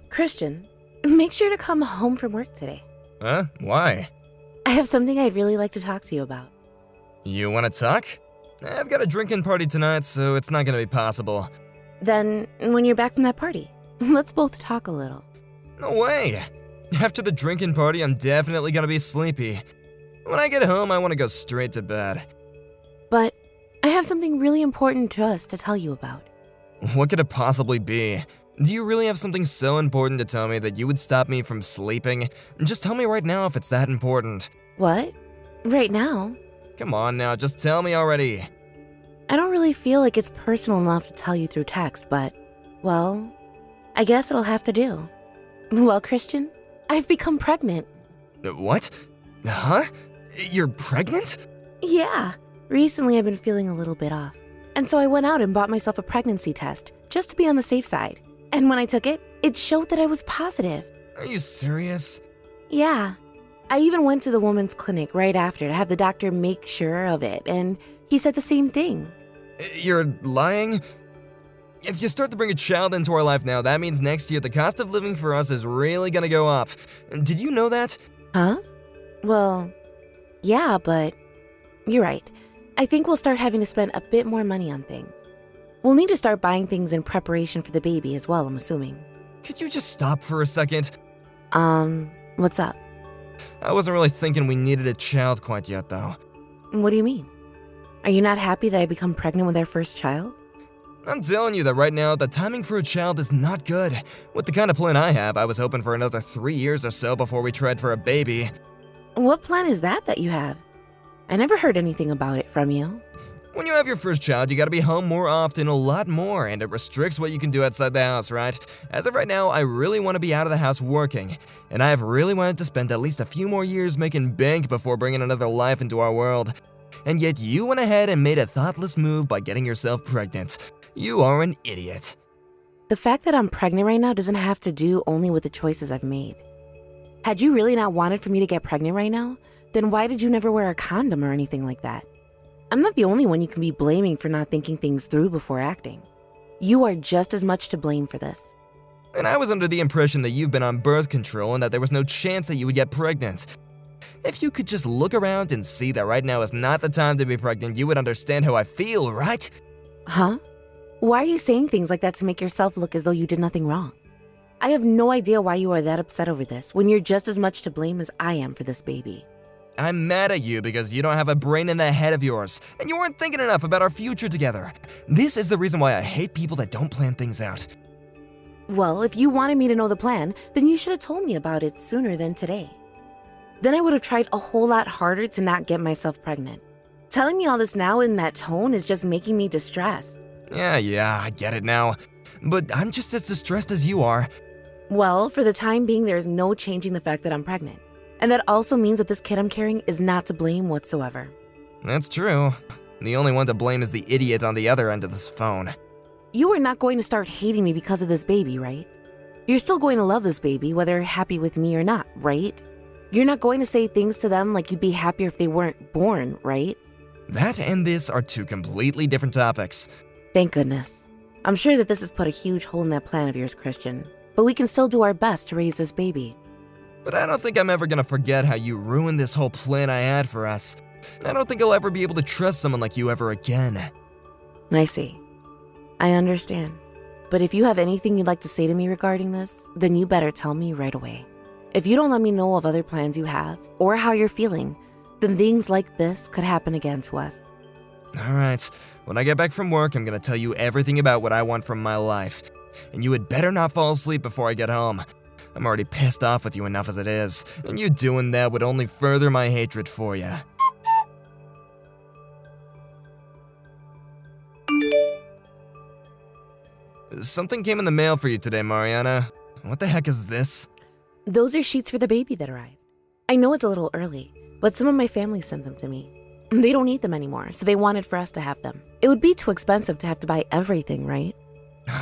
Christian, make sure to come home from work today. Huh? Why? I have something I'd really like to talk to you about. You wanna talk? I've got a drinking party tonight, so it's not gonna be possible. Then, when you're back from that party, let's both talk a little. No way! After the drinking party, I'm definitely gonna be sleepy. When I get home, I wanna go straight to bed. But I have something really important to us to tell you about. What could it possibly be? Do you really have something so important to tell me that you would stop me from sleeping? Just tell me right now if it's that important. What? Right now? Come on now, just tell me already. I don't really feel like it's personal enough to tell you through text, but, well, I guess it'll have to do. Well, Christian, I've become pregnant. What? Huh? You're pregnant? Yeah, recently I've been feeling a little bit off. And so I went out and bought myself a pregnancy test, just to be on the safe side. And when I took it, it showed that I was positive. Are you serious? Yeah. I even went to the woman's clinic right after to have the doctor make sure of it, and he said the same thing. You're lying? If you start to bring a child into our life now, that means next year the cost of living for us is really gonna go up. Did you know that? Huh? Well, yeah, but you're right. I think we'll start having to spend a bit more money on things. We'll need to start buying things in preparation for the baby as well, I'm assuming. Could you just stop for a second? What's up? I wasn't really thinking we needed a child quite yet, though. What do you mean? Are you not happy that I become pregnant with our first child? I'm telling you that right now, the timing for a child is not good. With the kind of plan I have, I was hoping for another 3 years or so before we tried for a baby. What plan is that you have? I never heard anything about it from you. When you have your first child, you gotta be home more often, a lot more, and it restricts what you can do outside the house, right? As of right now, I really want to be out of the house working, and I have really wanted to spend at least a few more years making bank before bringing another life into our world. And yet you went ahead and made a thoughtless move by getting yourself pregnant. You are an idiot. The fact that I'm pregnant right now doesn't have to do only with the choices I've made. Had you really not wanted for me to get pregnant right now, then why did you never wear a condom or anything like that? I'm not the only one you can be blaming for not thinking things through before acting. You are just as much to blame for this. And I was under the impression that you've been on birth control and that there was no chance that you would get pregnant. If you could just look around and see that right now is not the time to be pregnant, you would understand how I feel, right? Huh? Why are you saying things like that to make yourself look as though you did nothing wrong? I have no idea why you are that upset over this when you're just as much to blame as I am for this baby. I'm mad at you because you don't have a brain in that head of yours, and you weren't thinking enough about our future together. This is the reason why I hate people that don't plan things out. Well, if you wanted me to know the plan, then you should have told me about it sooner than today. Then I would have tried a whole lot harder to not get myself pregnant. Telling me all this now in that tone is just making me distressed. Yeah, I get it now. But I'm just as distressed as you are. Well, for the time being, there is no changing the fact that I'm pregnant. And that also means that this kid I'm carrying is not to blame whatsoever. That's true. The only one to blame is the idiot on the other end of this phone. You are not going to start hating me because of this baby, right? You're still going to love this baby, whether you're happy with me or not, right? You're not going to say things to them like you'd be happier if they weren't born, right? That and this are two completely different topics. Thank goodness. I'm sure that this has put a huge hole in that plan of yours, Christian. But we can still do our best to raise this baby. But I don't think I'm ever gonna forget how you ruined this whole plan I had for us. I don't think I'll ever be able to trust someone like you ever again. I see. I understand. But if you have anything you'd like to say to me regarding this, then you better tell me right away. If you don't let me know of other plans you have, or how you're feeling, then things like this could happen again to us. Alright, when I get back from work, I'm gonna tell you everything about what I want from my life. And you had better not fall asleep before I get home. I'm already pissed off with you enough as it is, and you doing that would only further my hatred for you. Something came in the mail for you today, Mariana. What the heck is this? Those are sheets for the baby that arrived. I know it's a little early, but some of my family sent them to me. They don't eat them anymore, so they wanted for us to have them. It would be too expensive to have to buy everything, right?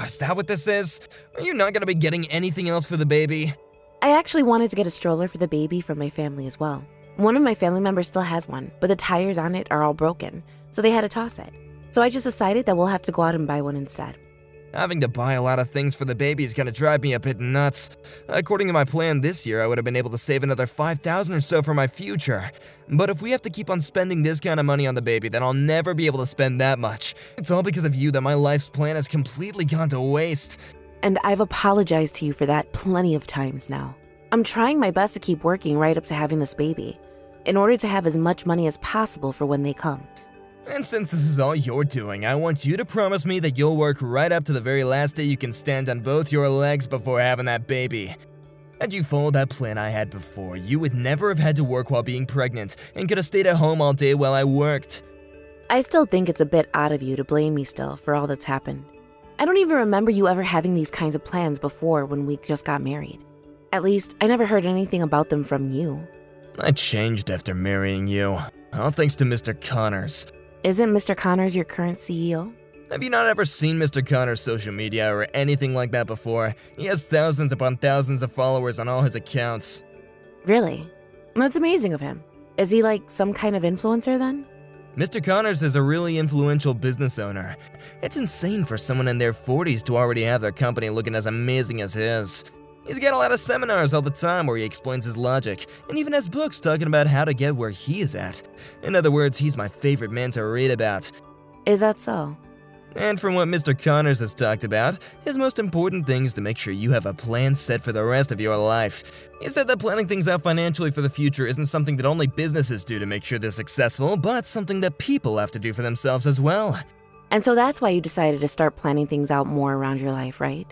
Is that what this is? Are you not gonna be getting anything else for the baby? I actually wanted to get a stroller for the baby from my family as well. One of my family members still has one, but the tires on it are all broken, so they had to toss it. So I just decided that we'll have to go out and buy one instead. Having to buy a lot of things for the baby is gonna drive me a bit nuts. According to my plan this year, I would have been able to save another $5,000 or so for my future. But if we have to keep on spending this kind of money on the baby, then I'll never be able to spend that much. It's all because of you that my life's plan has completely gone to waste. And I've apologized to you for that plenty of times now. I'm trying my best to keep working right up to having this baby, in order to have as much money as possible for when they come. And since this is all you're doing, I want you to promise me that you'll work right up to the very last day you can stand on both your legs before having that baby. Had you followed that plan I had before, you would never have had to work while being pregnant and could have stayed at home all day while I worked. I still think it's a bit odd of you to blame me still for all that's happened. I don't even remember you ever having these kinds of plans before when we just got married. At least, I never heard anything about them from you. I changed after marrying you, all thanks to Mr. Connors. Isn't Mr. Connors your current CEO? Have you not ever seen Mr. Connors' social media or anything like that before? He has thousands upon thousands of followers on all his accounts. Really? That's amazing of him. Is he like some kind of influencer then? Mr. Connors is a really influential business owner. It's insane for someone in their 40s to already have their company looking as amazing as his. He's got a lot of seminars all the time where he explains his logic, and even has books talking about how to get where he is at. In other words, he's my favorite man to read about. Is that so? And from what Mr. Connors has talked about, his most important thing is to make sure you have a plan set for the rest of your life. He said that planning things out financially for the future isn't something that only businesses do to make sure they're successful, but something that people have to do for themselves as well. And so that's why you decided to start planning things out more around your life, right?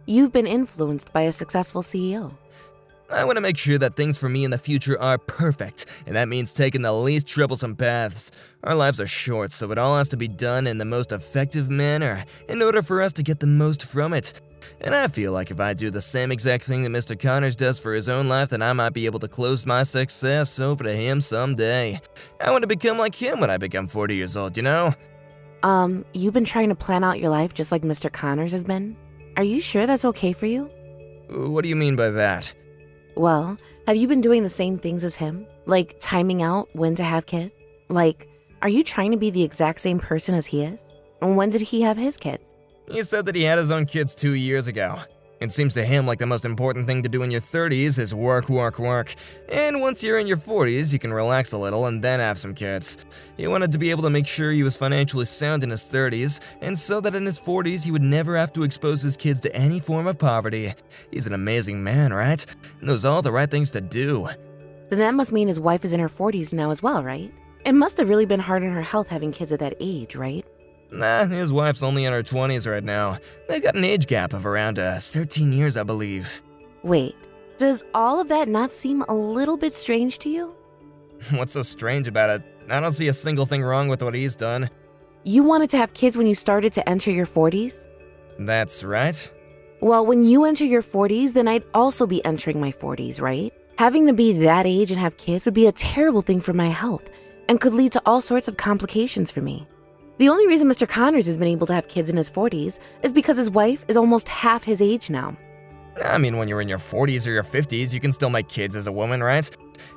You've been influenced by a successful CEO. I want to make sure that things for me in the future are perfect, and that means taking the least troublesome paths. Our lives are short, so it all has to be done in the most effective manner in order for us to get the most from it. And I feel like if I do the same exact thing that Mr. Connors does for his own life, then I might be able to close my success over to him someday. I want to become like him when I become 40 years old, you know? You've been trying to plan out your life just like Mr. Connors has been? Are you sure that's okay for you? What do you mean by that? Well, have you been doing the same things as him? Like timing out when to have kids? Like, are you trying to be the exact same person as he is? And when did he have his kids? He said that he had his own kids 2 years ago. It seems to him like the most important thing to do in your 30s is work, work, work. And once you're in your 40s, you can relax a little and then have some kids. He wanted to be able to make sure he was financially sound in his 30s, and so that in his 40s he would never have to expose his kids to any form of poverty. He's an amazing man, right? Knows all the right things to do. Then that must mean his wife is in her 40s now as well, right? It must have really been hard on her health having kids at that age, right? Nah, his wife's only in her 20s right now. They've got an age gap of around 13 years, I believe. Wait, does all of that not seem a little bit strange to you? What's so strange about it? I don't see a single thing wrong with what he's done. You wanted to have kids when you started to enter your 40s? That's right. Well, when you enter your 40s, then I'd also be entering my 40s, right? Having to be that age and have kids would be a terrible thing for my health and could lead to all sorts of complications for me. The only reason Mr. Connors has been able to have kids in his 40s is because his wife is almost half his age now. I mean, when you're in your 40s or your 50s, you can still make kids as a woman, right?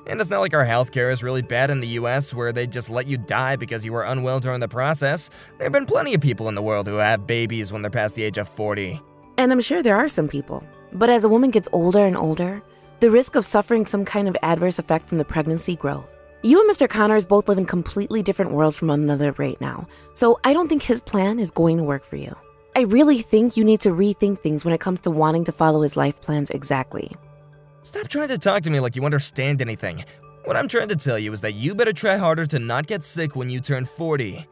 And it's not like our healthcare is really bad in the US where they just let you die because you were unwell during the process. There have been plenty of people in the world who have babies when they're past the age of 40. And I'm sure there are some people. But as a woman gets older and older, the risk of suffering some kind of adverse effect from the pregnancy grows. You and Mr. Connors both live in completely different worlds from one another right now, so I don't think his plan is going to work for you. I really think you need to rethink things when it comes to wanting to follow his life plans exactly. Stop trying to talk to me like you understand anything. What I'm trying to tell you is that you better try harder to not get sick when you turn 40.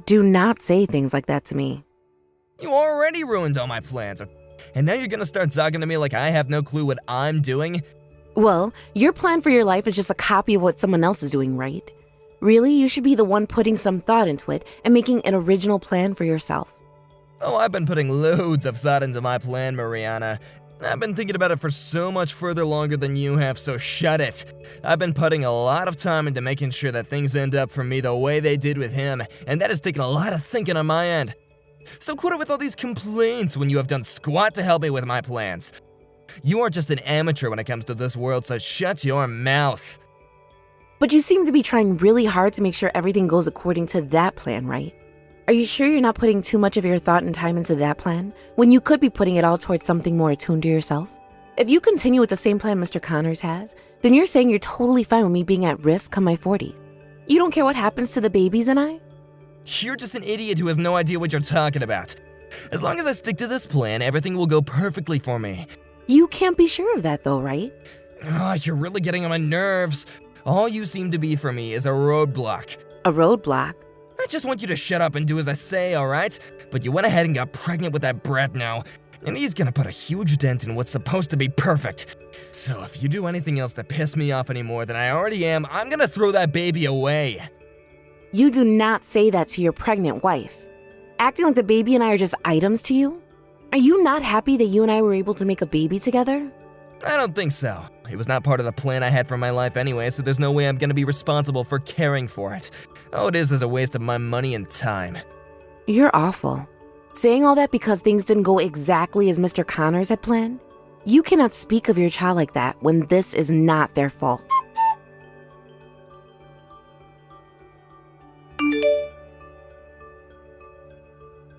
Do not say things like that to me. You already ruined all my plans, and now you're gonna start talking to me like I have no clue what I'm doing? Well, your plan for your life is just a copy of what someone else is doing, right? Really, you should be the one putting some thought into it and making an original plan for yourself. Oh, I've been putting loads of thought into my plan, Mariana. I've been thinking about it for so much further longer than you have, so shut it. I've been putting a lot of time into making sure that things end up for me the way they did with him, and that has taken a lot of thinking on my end. So quit it with all these complaints when you have done squat to help me with my plans. You are just an amateur when it comes to this world, so shut your mouth. But you seem to be trying really hard to make sure everything goes according to that plan, right? Are you sure you're not putting too much of your thought and time into that plan when you could be putting it all towards something more attuned to yourself? If you continue with the same plan Mr. Connors has, then you're saying you're totally fine with me being at risk come my 40s. You don't care what happens to the babies and I? You're just an idiot who has no idea what you're talking about. As long as I stick to this plan, everything will go perfectly for me. You can't be sure of that though, right? Oh, you're really getting on my nerves. All you seem to be for me is a roadblock. A roadblock? I just want you to shut up and do as I say, alright? But you went ahead and got pregnant with that brat now, and he's gonna put a huge dent in what's supposed to be perfect. So if you do anything else to piss me off any more than I already am, I'm gonna throw that baby away. You do not say that to your pregnant wife. Acting like the baby and I are just items to you? Are you not happy that you and I were able to make a baby together? I don't think so. It was not part of the plan I had for my life anyway, so there's no way I'm gonna be responsible for caring for it. All it is a waste of my money and time. You're awful. Saying all that because things didn't go exactly as Mr. Connors had planned? You cannot speak of your child like that when this is not their fault.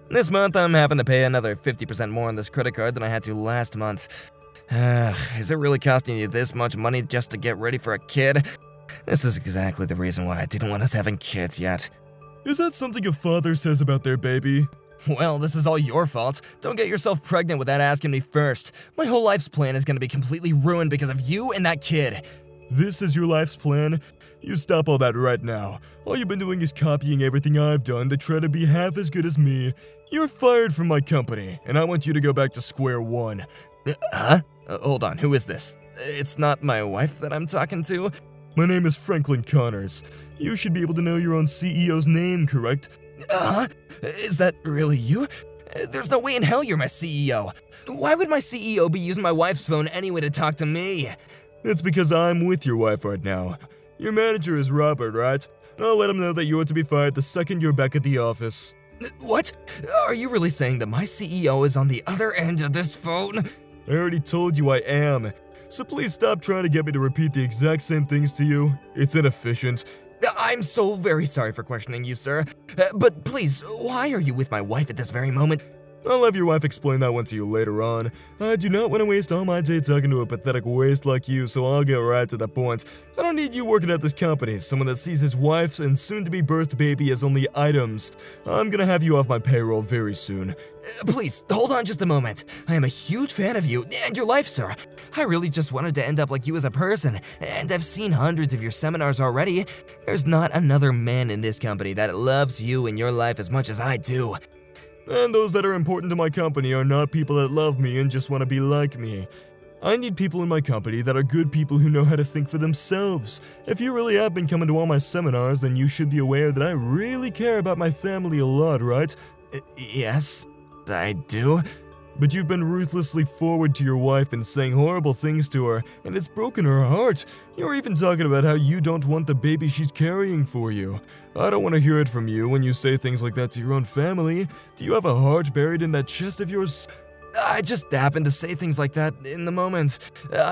This month, I'm having to pay another 50% more on this credit card than I had to last month. Is it really costing you this much money just to get ready for a kid? This is exactly the reason why I didn't want us having kids yet. Is that something a father says about their baby? Well, this is all your fault. Don't get yourself pregnant without asking me first. My whole life's plan is gonna be completely ruined because of you and that kid. This is your life's plan? You stop all that right now. All you've been doing is copying everything I've done to try to be half as good as me. You're fired from my company, and I want you to go back to square one. Hold on, who is this? It's not my wife that I'm talking to? My name is Franklin Connors. You should be able to know your own CEO's name, correct? Is that really you? There's no way in hell you're my CEO. Why would my CEO be using my wife's phone anyway to talk to me? It's because I'm with your wife right now. Your manager is Robert, right? I'll let him know that you're to be fired the second you're back at the office. What? Are you really saying that my CEO is on the other end of this phone? I already told you I am. So please stop trying to get me to repeat the exact same things to you. It's inefficient. I'm so very sorry for questioning you, sir. But please, why are you with my wife at this very moment? I'll have your wife explain that one to you later on. I do not want to waste all my day talking to a pathetic waste like you, so I'll get right to the point. I don't need you working at this company, someone that sees his wife and soon-to-be birthed baby as only items. I'm gonna have you off my payroll very soon. Please, hold on just a moment. I am a huge fan of you and your life, sir. I really just wanted to end up like you as a person, and I've seen hundreds of your seminars already. There's not another man in this company that loves you and your life as much as I do. And those that are important to my company are not people that love me and just want to be like me. I need people in my company that are good people who know how to think for themselves. If you really have been coming to all my seminars, then you should be aware that I really care about my family a lot, right? Yes, I do. But you've been ruthlessly forward to your wife and saying horrible things to her, and it's broken her heart. You're even talking about how you don't want the baby she's carrying for you. I don't want to hear it from you when you say things like that to your own family. Do you have a heart buried in that chest of yours? I just happened to say things like that in the moment.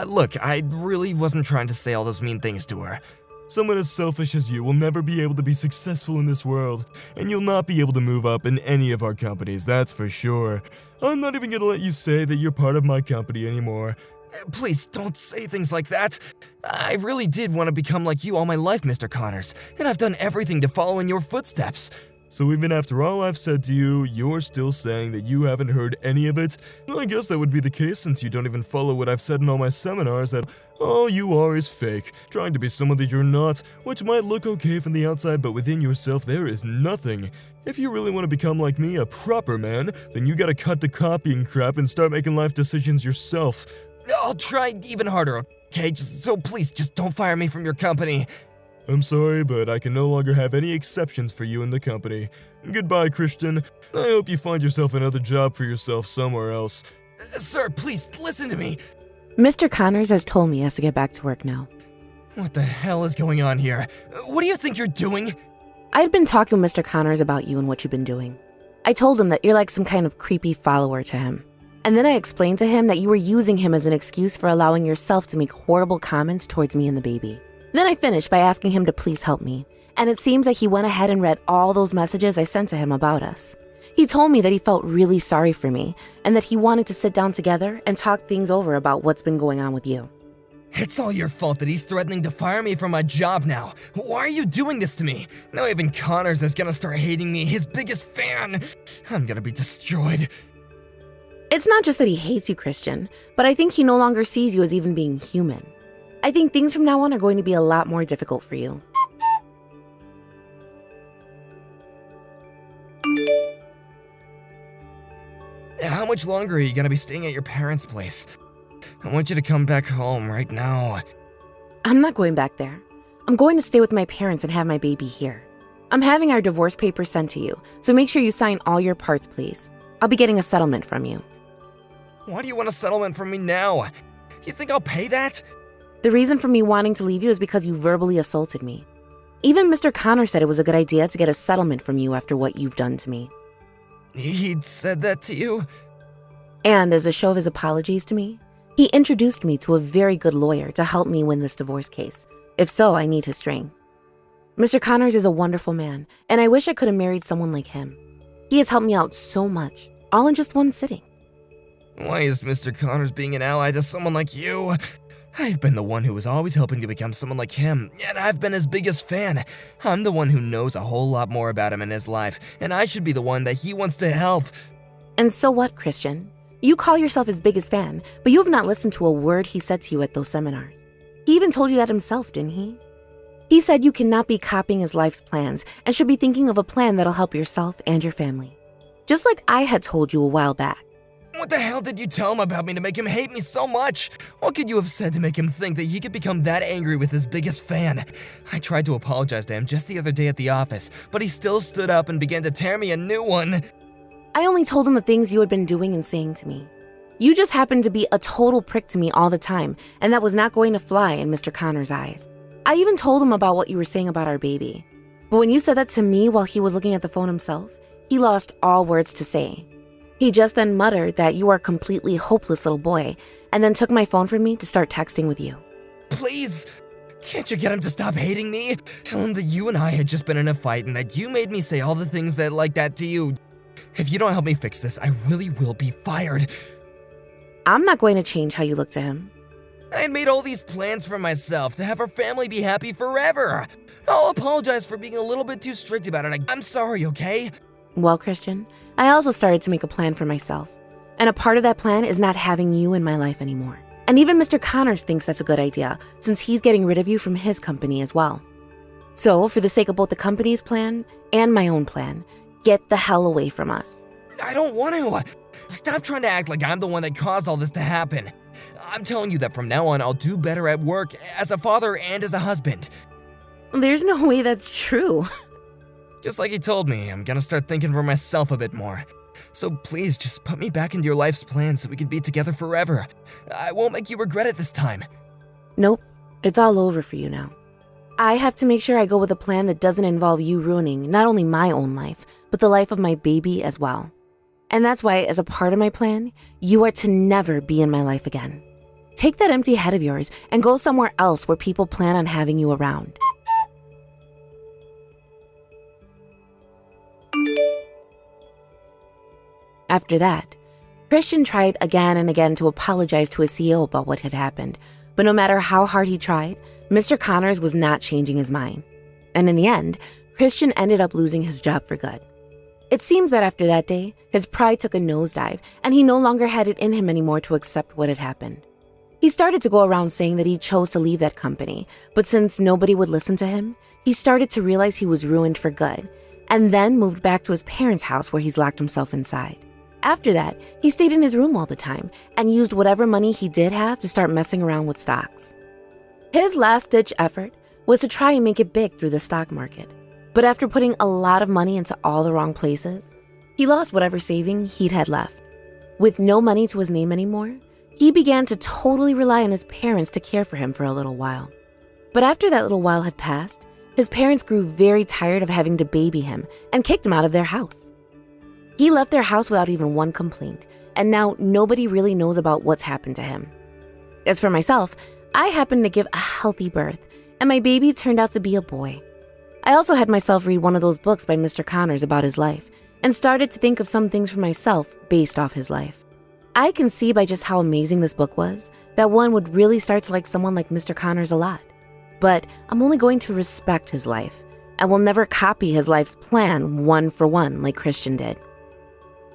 Look, I really wasn't trying to say all those mean things to her. Someone as selfish as you will never be able to be successful in this world, and you'll not be able to move up in any of our companies, that's for sure. I'm not even gonna let you say that you're part of my company anymore. Please, don't say things like that. I really did want to become like you all my life, Mr. Connors, and I've done everything to follow in your footsteps. So even after all I've said to you, you're still saying that you haven't heard any of it? Well, I guess that would be the case since you don't even follow what I've said in all my seminars, that all you are is fake, trying to be someone that you're not, which might look okay from the outside, but within yourself there is nothing. If you really want to become like me, a proper man, then you gotta cut the copying crap and start making life decisions yourself. I'll try even harder, okay? So please, just don't fire me from your company. I'm sorry, but I can no longer have any exceptions for you in the company. Goodbye, Christian. I hope you find yourself another job for yourself somewhere else. Sir, please, listen to me. Mr. Connors has told me he has to get back to work now. What the hell is going on here? What do you think you're doing? I'd been talking with Mr. Connors about you and what you've been doing. I told him that you're like some kind of creepy follower to him. And then I explained to him that you were using him as an excuse for allowing yourself to make horrible comments towards me and the baby. Then I finished by asking him to please help me, and it seems like he went ahead and read all those messages I sent to him about us. He told me that he felt really sorry for me and that he wanted to sit down together and talk things over about what's been going on with you. It's all your fault that he's threatening to fire me from my job now. Why are you doing this to me? Now even Connors is gonna start hating me, his biggest fan. I'm gonna be destroyed. It's not just that he hates you, Christian, but I think he no longer sees you as even being human. I think things from now on are going to be a lot more difficult for you. How much longer are you gonna be staying at your parents' place? I want you to come back home right now. I'm not going back there. I'm going to stay with my parents and have my baby here. I'm having our divorce papers sent to you, so make sure you sign all your parts, please. I'll be getting a settlement from you. Why do you want a settlement from me now? You think I'll pay that? The reason for me wanting to leave you is because you verbally assaulted me. Even Mr. Connor said it was a good idea to get a settlement from you after what you've done to me. He'd said that to you? And as a show of his apologies to me, he introduced me to a very good lawyer to help me win this divorce case. If so, I need his strength. Mr. Connors is a wonderful man, and I wish I could have married someone like him. He has helped me out so much, all in just one sitting. Why is Mr. Connors being an ally to someone like you? I've been the one who was always hoping to become someone like him, and I've been his biggest fan. I'm the one who knows a whole lot more about him in his life, and I should be the one that he wants to help. And so what, Christian? You call yourself his biggest fan, but you have not listened to a word he said to you at those seminars. He even told you that himself, didn't he? He said you cannot be copying his life's plans and should be thinking of a plan that'll help yourself and your family. Just like I had told you a while back. What the hell did you tell him about me to make him hate me so much? What could you have said to make him think that he could become that angry with his biggest fan? I tried to apologize to him just the other day at the office, but he still stood up and began to tear me a new one. I only told him the things you had been doing and saying to me. You just happened to be a total prick to me all the time, and that was not going to fly in Mr. Connor's eyes. I even told him about what you were saying about our baby. But when you said that to me while he was looking at the phone himself, he lost all words to say. He just then muttered that you are a completely hopeless little boy, and then took my phone from me to start texting with you. Please, can't you get him to stop hating me? Tell him that you and I had just been in a fight and that you made me say all the things that like that to you. If you don't help me fix this, I really will be fired. I'm not going to change how you look to him. I had made all these plans for myself to have our family be happy forever. I'll apologize for being a little bit too strict about it. I'm sorry, okay? Well, Christian, I also started to make a plan for myself. And a part of that plan is not having you in my life anymore. And even Mr. Connors thinks that's a good idea, since he's getting rid of you from his company as well. So, for the sake of both the company's plan and my own plan, get the hell away from us. I don't want to. Stop trying to act like I'm the one that caused all this to happen. I'm telling you that from now on, I'll do better at work, as a father and as a husband. There's no way that's true. Just like he told me, I'm gonna start thinking for myself a bit more. So please, just put me back into your life's plan so we can be together forever. I won't make you regret it this time. Nope, it's all over for you now. I have to make sure I go with a plan that doesn't involve you ruining not only my own life, but the life of my baby as well. And that's why, as a part of my plan, you are to never be in my life again. Take that empty head of yours and go somewhere else where people plan on having you around. After that, Christian tried again and again to apologize to his CEO about what had happened, but no matter how hard he tried, Mr. Connors was not changing his mind. And in the end, Christian ended up losing his job for good. It seems that after that day, his pride took a nosedive, and he no longer had it in him anymore to accept what had happened. He started to go around saying that he chose to leave that company, but since nobody would listen to him, he started to realize he was ruined for good, and then moved back to his parents' house where he's locked himself inside. After that, he stayed in his room all the time and used whatever money he did have to start messing around with stocks. His last-ditch effort was to try and make it big through the stock market. But after putting a lot of money into all the wrong places, he lost whatever saving he'd had left. With no money to his name anymore, he began to totally rely on his parents to care for him for a little while. But after that little while had passed, his parents grew very tired of having to baby him and kicked him out of their house. He left their house without even one complaint, and now nobody really knows about what's happened to him. As for myself, I happened to give a healthy birth, and my baby turned out to be a boy. I also had myself read one of those books by Mr. Connors about his life and started to think of some things for myself based off his life. I can see by just how amazing this book was that one would really start to like someone like Mr. Connors a lot. But I'm only going to respect his life and will never copy his life's plan one for one like Christian did.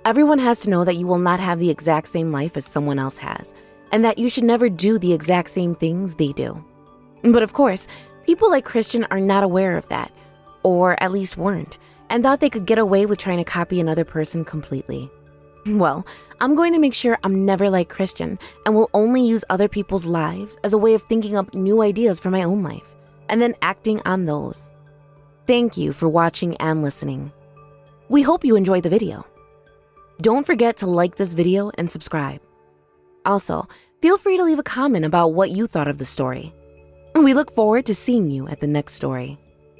Everyone has to know that you will not have the exact same life as someone else has, and that you should never do the exact same things they do. But of course, people like Christian are not aware of that, or at least weren't, and thought they could get away with trying to copy another person completely. Well, I'm going to make sure I'm never like Christian and will only use other people's lives as a way of thinking up new ideas for my own life, and then acting on those. Thank you for watching and listening. We hope you enjoyed the video. Don't forget to like this video and subscribe. Also, feel free to leave a comment about what you thought of the story. We look forward to seeing you at the next story.